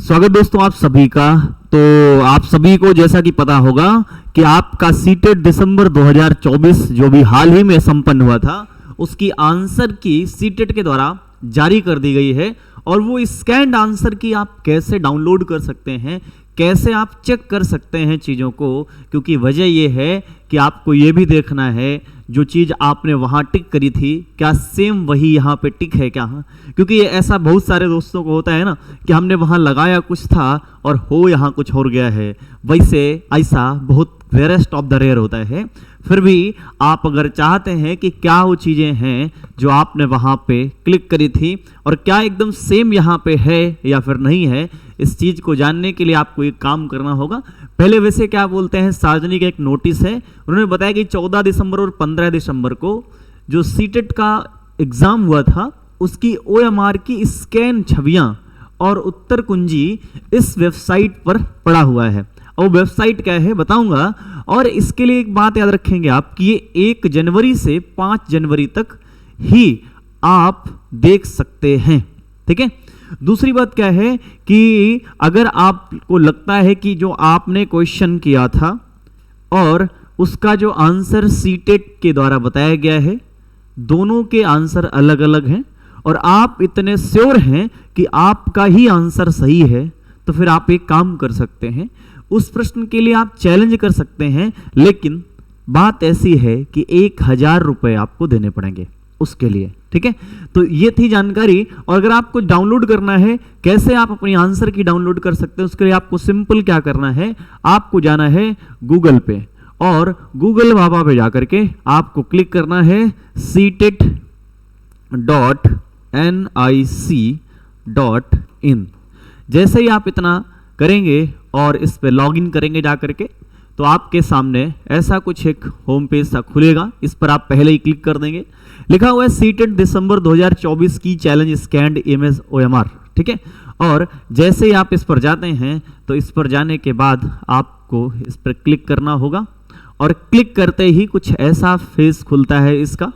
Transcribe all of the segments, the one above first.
स्वागत दोस्तों आप सभी का। तो आप सभी को जैसा कि पता होगा कि आपका सीटेट दिसंबर 2024 जो भी हाल ही में संपन्न हुआ था उसकी आंसर की सीटेट के द्वारा जारी कर दी गई है। और वो स्कैन्ड आंसर की आप कैसे डाउनलोड कर सकते हैं, कैसे आप चेक कर सकते हैं चीज़ों को, क्योंकि वजह ये है कि आपको ये भी देखना है जो चीज़ आपने वहाँ टिक करी थी क्या सेम वही यहाँ पे टिक है क्या। क्योंकि ये ऐसा बहुत सारे दोस्तों को होता है ना कि हमने वहाँ लगाया कुछ था और हो यहाँ कुछ और गया है। वैसे ऐसा बहुत रेयरेस्ट ऑफ द रेयर होता है। फिर भी आप अगर चाहते हैं कि क्या वो चीज़ें हैं जो आपने वहाँ पे क्लिक करी थी और क्या एकदम सेम यहाँ पे है या फिर नहीं है, इस चीज़ को जानने के लिए आपको एक काम करना होगा। पहले वैसे क्या बोलते हैं, सार्वजनिक एक नोटिस है, उन्होंने बताया कि 14 दिसंबर और 15 दिसंबर को जो सीटेट का एग्ज़ाम हुआ था उसकी OMR की स्कैन छवियाँ और उत्तर कुंजी इस वेबसाइट पर पड़ा हुआ है। और वेबसाइट क्या है बताऊंगा। और इसके लिए एक बात याद रखेंगे आप कि ये 1 जनवरी से 5 जनवरी तक ही आप देख सकते हैं, ठीक है। दूसरी बात क्या है कि अगर आपको लगता है कि जो आपने क्वेश्चन किया था और उसका जो आंसर सीटेट के द्वारा बताया गया है दोनों के आंसर अलग अलग हैं और आप इतने श्योर हैं कि आपका ही आंसर सही है, तो फिर आप एक काम कर सकते हैं, उस प्रश्न के लिए आप चैलेंज कर सकते हैं। लेकिन बात ऐसी है कि 1000 रुपये आपको देने पड़ेंगे उसके लिए, ठीक है। तो ये थी जानकारी। और अगर आपको डाउनलोड करना है, कैसे आप अपनी आंसर की डाउनलोड कर सकते हैं, उसके लिए आपको सिंपल क्या करना है, आपको जाना है गूगल पे और गूगल बाबा पे जाकर के आपको क्लिक करना है ctet.nic.in। जैसे ही आप इतना करेंगे और इस पे लॉगिन करेंगे जा करके, तो आपके सामने ऐसा कुछ एक होम पेज सा खुलेगा। इस पर आप पहले ही क्लिक कर देंगे, लिखा हुआ है सीटेट दिसंबर 2024 की चैलेंज स्कैन्ड इमेज OMR, ठीक है। और जैसे ही आप इस पर जाते हैं तो इस पर जाने के बाद आपको इस पर क्लिक करना होगा और क्लिक करते ही कुछ ऐसा फेस खुलता है इसका,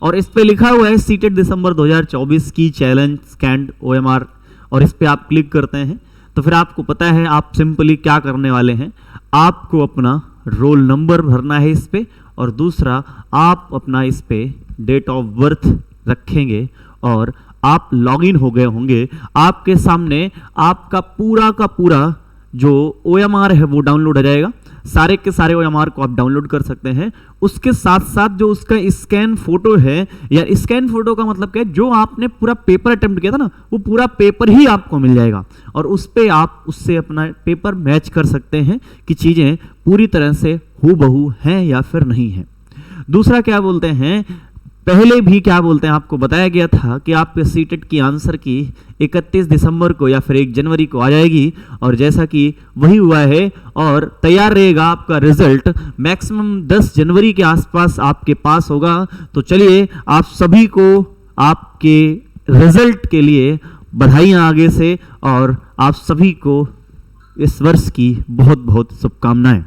और इस पर लिखा हुआ है सीटेट दिसंबर 2024 की चैलेंज स्कैन्ड OMR। और इस पर आप क्लिक करते हैं तो फिर आपको पता है आप सिंपली क्या करने वाले हैं, आपको अपना रोल नंबर भरना है इस पे, और दूसरा आप अपना इस पे डेट ऑफ बर्थ रखेंगे और आप लॉगिन हो गए होंगे। आपके सामने आपका पूरा का पूरा जो OMR है वो डाउनलोड हो जाएगा। सारे के सारे OMR को आप डाउनलोड कर सकते हैं। उसके साथ साथ जो उसका स्कैन फोटो है, या स्कैन फोटो का मतलब क्या है, जो आपने पूरा पेपर अटेम्प्ट किया था ना वो पूरा पेपर ही आपको मिल जाएगा और उस पे आप उससे अपना पेपर मैच कर सकते हैं कि चीज़ें पूरी तरह से हूबहू हैं या फिर नहीं हैं। दूसरा क्या बोलते हैं, पहले भी क्या बोलते हैं आपको बताया गया था कि आपके सीटेट की आंसर की 31 दिसंबर को या फिर 1 जनवरी को आ जाएगी, और जैसा कि वही हुआ है और तैयार रहेगा आपका रिजल्ट मैक्सिमम 10 जनवरी के आसपास आपके पास होगा। तो चलिए आप सभी को आपके रिजल्ट के लिए बधाइयाँ आगे से, और आप सभी को इस वर्ष की बहुत बहुत शुभकामनाएं।